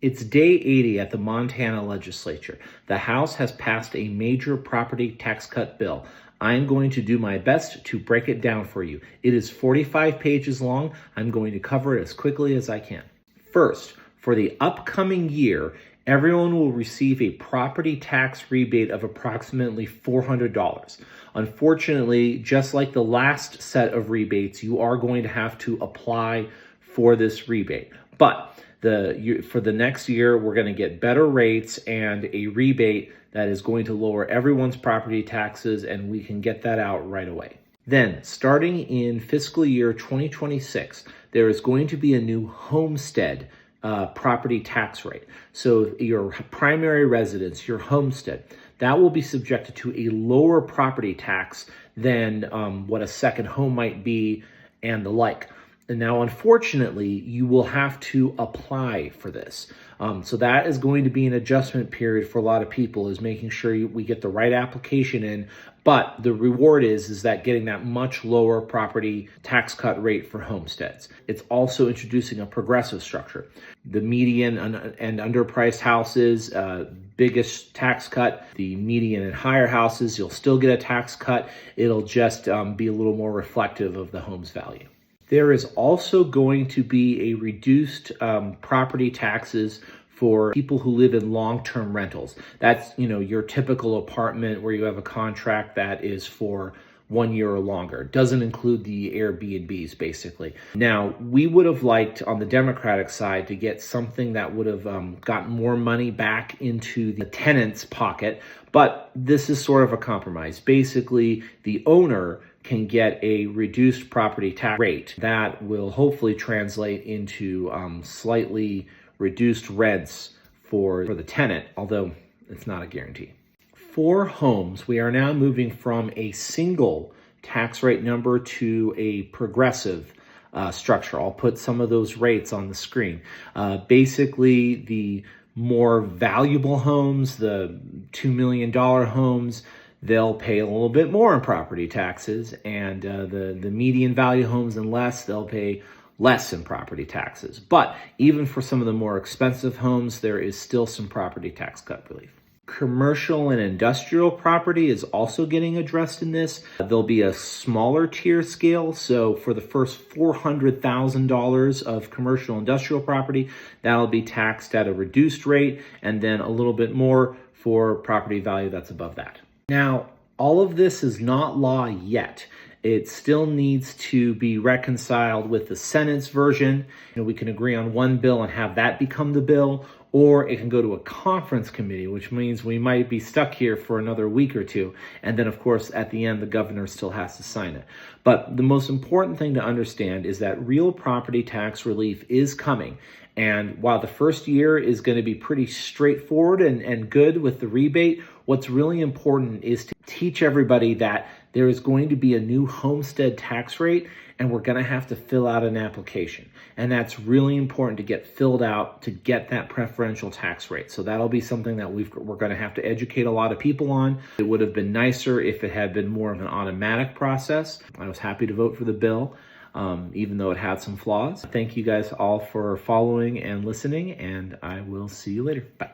It's day 80 at the Montana Legislature. The House has passed a major property tax cut bill. I'm going to do my best to break it down for you. It is 45 pages long. I'm going to cover it as quickly as I can. First, for the upcoming year, everyone will receive a property tax rebate of approximately $400. Unfortunately, just like the last set of rebates, you are going to have to apply for this rebate. But for the next year, we're going to get better rates and a rebate that is going to lower everyone's property taxes, and we can get that out right away. Then, starting in fiscal year 2026, there is going to be a new homestead property tax rate. So your primary residence, your homestead, that will be subjected to a lower property tax than what a second home might be and the like. And now, unfortunately, you will have to apply for this. So that is going to be an adjustment period for a lot of people, is making sure we get the right application in. But the reward is that getting that much lower property tax cut rate for homesteads. It's also introducing a progressive structure. The median and underpriced houses, biggest tax cut. The median and higher houses, you'll still get a tax cut. It'll just be a little more reflective of the home's value. There is also going to be a reduced property taxes for people who live in long-term rentals. That's, your typical apartment where you have a contract that is for 1 year or longer. It doesn't include the Airbnbs, basically. Now, we would have liked, on the Democratic side, to get something that would have gotten more money back into the tenant's pocket, but this is sort of a compromise. Basically, the owner can get a reduced property tax rate that will hopefully translate into slightly reduced rents for the tenant, although it's not a guarantee. For homes, we are now moving from a single tax rate number to a progressive structure. I'll put some of those rates on the screen. Basically, the more valuable homes, the $2 million homes, they'll pay a little bit more in property taxes, and the median value homes and less, they'll pay less in property taxes. But even for some of the more expensive homes, there is still some property tax cut relief. Commercial and industrial property is also getting addressed in this. There'll be a smaller tier scale. So for the first $400,000 of commercial industrial property, that'll be taxed at a reduced rate, and then a little bit more for property value that's above that. Now, all of this is not law yet. It still needs to be reconciled with the Senate's version. We can agree on one bill and have that become the bill, or it can go to a conference committee, which means we might be stuck here for another week or two. And then, of course, at the end, the governor still has to sign it. But the most important thing to understand is that real property tax relief is coming. And while the first year is going to be pretty straightforward and good with the rebate, what's really important is to teach everybody that there is going to be a new homestead tax rate, and we're going to have to fill out an application. And that's really important to get filled out to get that preferential tax rate. So that'll be something that we're going to have to educate a lot of people on. It would have been nicer if it had been more of an automatic process. I was happy to vote for the bill, even though it had some flaws. Thank you guys all for following and listening, and I will see you later. Bye.